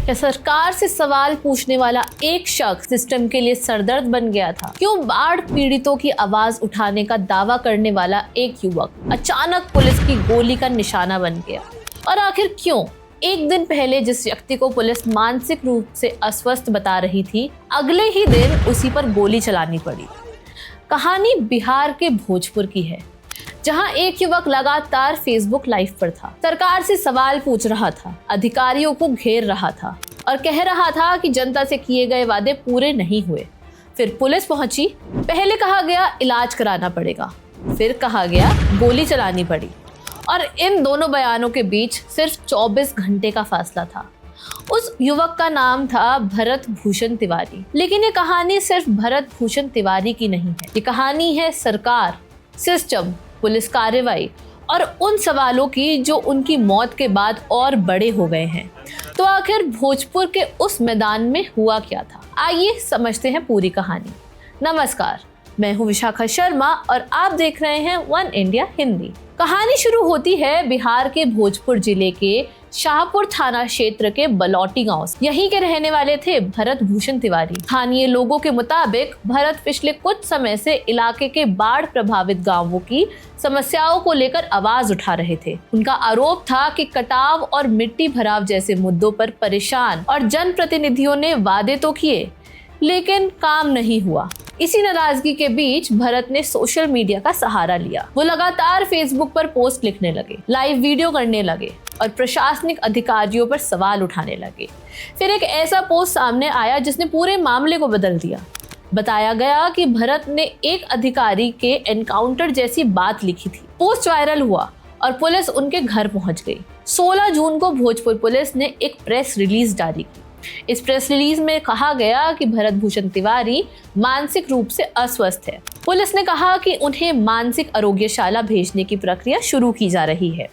क्या सरकार से सवाल पूछने वाला एक शख्स सिस्टम के लिए सरदर्द बन गया था? क्यों बाढ़ पीड़ितों की आवाज उठाने का दावा करने वाला एक युवक अचानक पुलिस की गोली का निशाना बन गया? और आखिर क्यों एक दिन पहले जिस व्यक्ति को पुलिस मानसिक रूप से अस्वस्थ बता रही थी, अगले ही दिन उसी पर गोली चलानी पड़ी? कहानी बिहार के भोजपुर की है, जहां एक युवक लगातार फेसबुक लाइव पर था, सरकार से सवाल पूछ रहा था, अधिकारियों को घेर रहा था और कह रहा था कि जनता से किए गए वादे पूरे नहीं हुए। फिर पुलिस पहुंची। पहले कहा गया इलाज कराना पड़ेगा, फिर कहा गया गोली चलानी पड़ी, और इन दोनों बयानों के बीच सिर्फ 24 घंटे का फासला था। उस युवक का नाम था भरत भूषण तिवारी। लेकिन ये कहानी सिर्फ भरत भूषण तिवारी की नहीं है, ये कहानी है सरकार, सिस्टम, पुलिस कार्रवाई और उन सवालों की जो उनकी मौत के बाद और बड़े हो गए हैं। तो आखिर भोजपुर के उस मैदान में हुआ क्या था? आइए समझते हैं पूरी कहानी। नमस्कार, मैं हूं विशाखा शर्मा और आप देख रहे हैं वन इंडिया हिंदी। कहानी शुरू होती है बिहार के भोजपुर जिले के शाहपुर थाना क्षेत्र के बलौटी गांव से। यहीं के रहने वाले थे भरत भूषण तिवारी। स्थानीय लोगों के मुताबिक भरत पिछले कुछ समय से इलाके के बाढ़ प्रभावित गांवों की समस्याओं को लेकर आवाज उठा रहे थे। उनका आरोप था कि कटाव और मिट्टी भराव जैसे मुद्दों पर परेशान और जनप्रतिनिधियों ने वादे तो किए, लेकिन काम नहीं हुआ। इसी नाराजगी के बीच भरत ने सोशल मीडिया का सहारा लिया। वो लगातार फेसबुक पर पोस्ट लिखने लगे, लाइव वीडियो करने लगे और प्रशासनिक अधिकारियों पर सवाल उठाने लगे। फिर एक ऐसा पोस्ट सामने आया जिसने पूरे मामले को बदल दिया। बताया गया कि भरत ने एक अधिकारी के एनकाउंटर जैसी बात लिखी थी। पोस्ट वायरल हुआ और पुलिस उनके घर पहुंच गई। 16 जून को भोजपुर पुलिस ने एक प्रेस रिलीज जारी की। इस प्रेस रिलीज में कहा गया कि भरत भूषण तिवारी मानसिक रूप से अस्वस्थ है। पुलिस ने कहा कि उन्हें मानसिक आरोग्यशाला भेजने की प्रक्रिया शुरू की जा रही है।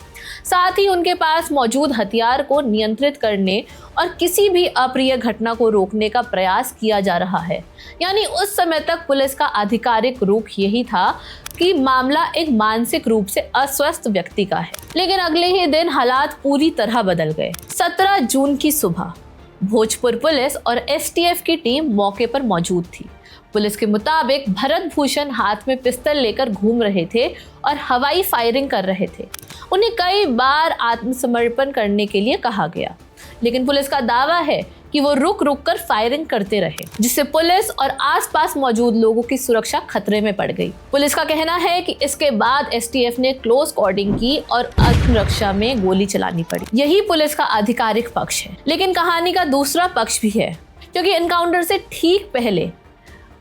साथ ही उनके पास मौजूद हथियार को नियंत्रित करने और किसी भी अप्रिय घटना को रोकने का प्रयास किया जा रहा है। यानी उस समय तक पुलिस का आधिकारिक रुख यही था कि मामला एक मानसिक रूप से अस्वस्थ व्यक्ति का है। लेकिन अगले ही दिन हालात पूरी तरह बदल गए। 17 जून की सुबह भोजपुर पुलिस और एसटीएफ की टीम मौके पर मौजूद थी। पुलिस के मुताबिक भरत भूषण हाथ में पिस्तौल लेकर घूम रहे थे और हवाई फायरिंग कर रहे थे। उन्हें कई बार आत्मसमर्पण करने के लिए कहा गया, लेकिन पुलिस का दावा है कि वो रुक रुक कर फायरिंग करते रहे, जिससे पुलिस और आसपास मौजूद लोगों की सुरक्षा खतरे में पड़ गई। पुलिस का कहना है कि इसके बाद एसटीएफ ने क्लोज कॉर्डिंग की और आत्मरक्षा में गोली चलानी पड़ी। यही पुलिस का आधिकारिक पक्ष है। लेकिन कहानी का दूसरा पक्ष भी है, क्योंकि एनकाउंटर से ठीक पहले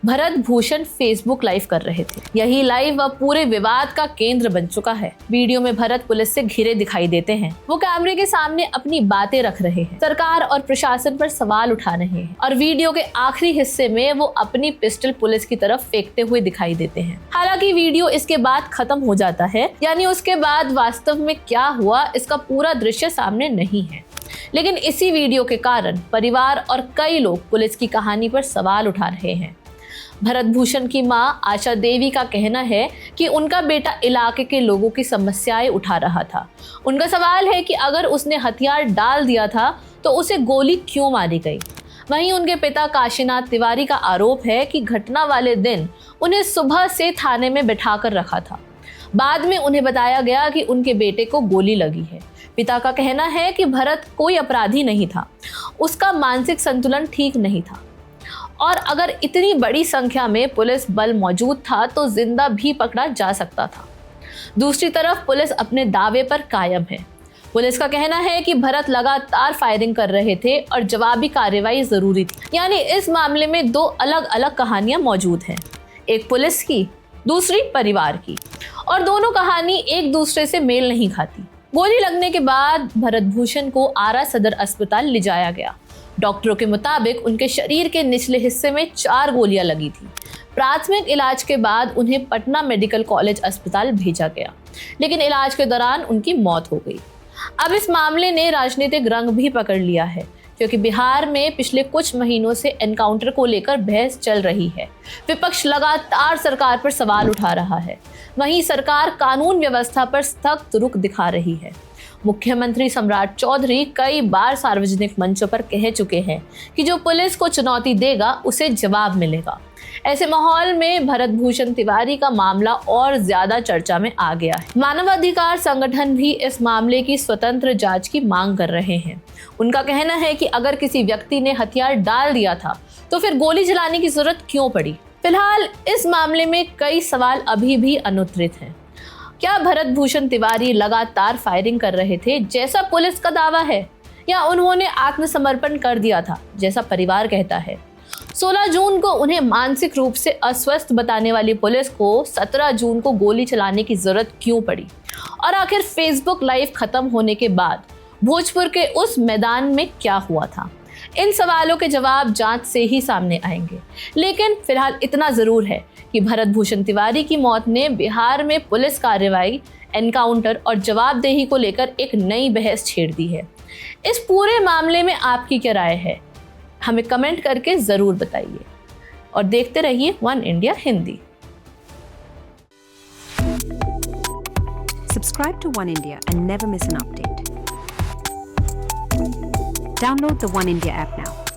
भरत भूषण फेसबुक लाइव कर रहे थे। यही लाइव अब पूरे विवाद का केंद्र बन चुका है। वीडियो में भरत पुलिस से घिरे दिखाई देते हैं। वो कैमरे के सामने अपनी बातें रख रहे हैं, सरकार और प्रशासन पर सवाल उठा रहे हैं, और वीडियो के आखिरी हिस्से में वो अपनी पिस्टल पुलिस की तरफ फेंकते हुए दिखाई देते हैं। हालांकि वीडियो इसके बाद खत्म हो जाता है, यानी उसके बाद वास्तव में क्या हुआ इसका पूरा दृश्य सामने नहीं है। लेकिन इसी वीडियो के कारण परिवार और कई लोग पुलिस की कहानी पर सवाल उठा रहे हैं। भरत भूषण की मां आशा देवी का कहना है कि उनका बेटा इलाके के लोगों की समस्याएं उठा रहा था। उनका सवाल है कि अगर उसने हथियार डाल दिया था तो उसे गोली क्यों मारी गई। वहीं उनके पिता काशीनाथ तिवारी का आरोप है कि घटना वाले दिन उन्हें सुबह से थाने में बिठाकर रखा था। बाद में उन्हें बताया गया कि उनके बेटे को गोली लगी है। पिता का कहना है कि भरत कोई अपराधी नहीं था, उसका मानसिक संतुलन ठीक नहीं था, और अगर इतनी बड़ी संख्या में पुलिस बल मौजूद था तो जिंदा भी पकड़ा जा सकता था। दूसरी तरफ पुलिस अपने दावे पर कायम है। पुलिस का कहना है कि भरत लगातार फायरिंग कर रहे थे और जवाबी कार्रवाई जरूरी थी। यानी इस मामले में दो अलग अलग कहानियां मौजूद हैं, एक पुलिस की, दूसरी परिवार की, और दोनों कहानी एक दूसरे से मेल नहीं खाती। गोली लगने के बाद भरत भूषण को आरा सदर अस्पताल ले जाया गया। डॉक्टरों के मुताबिक उनके शरीर के निचले हिस्से में 4 गोलियां लगी थी। प्राथमिक इलाज के बाद उन्हें पटना मेडिकल कॉलेज अस्पताल भेजा गया, लेकिन इलाज के दौरान उनकी मौत हो गई। अब इस मामले ने राजनीतिक रंग भी पकड़ लिया है, क्योंकि बिहार में पिछले कुछ महीनों से एनकाउंटर को लेकर बहस चल रही है। विपक्ष लगातार सरकार पर सवाल उठा रहा है, वहीं सरकार कानून व्यवस्था पर सख्त रुख दिखा रही है। मुख्यमंत्री सम्राट चौधरी कई बार सार्वजनिक मंचों पर कह चुके हैं कि जो पुलिस को चुनौती देगा उसे जवाब मिलेगा। ऐसे माहौल में भरत भूषण तिवारी का मामला और ज्यादा चर्चा में आ गया है। मानवाधिकार संगठन भी इस मामले की स्वतंत्र जांच की मांग कर रहे हैं। उनका कहना है कि अगर किसी व्यक्ति ने हथियार डाल दिया था तो फिर गोली चलाने की जरूरत क्यों पड़ी। फिलहाल इस मामले में कई सवाल अभी भी अनुत्तरित हैं। क्या भरत भूषण तिवारी लगातार फायरिंग कर रहे थे जैसा पुलिस का दावा है, या उन्होंने आत्मसमर्पण कर दिया था जैसा परिवार कहता है। 16 जून को उन्हें मानसिक रूप से अस्वस्थ बताने वाली पुलिस को 17 जून को गोली चलाने की जरूरत क्यों पड़ी, और आखिर फेसबुक लाइव खत्म होने के बाद भोजपुर के उस मैदान में क्या हुआ था। इन सवालों के जवाब जांच से ही सामने आएंगे। लेकिन फिलहाल इतना जरूर है कि भरत भूषण तिवारी की मौत ने बिहार में पुलिस कार्रवाई, एनकाउंटर और जवाबदेही को लेकर एक नई बहस छेड़ दी है। इस पूरे मामले में आपकी क्या राय है, हमें कमेंट करके जरूर बताइए और देखते रहिए one India Hindi. Subscribe to One India and never miss an update. Download the One India app now.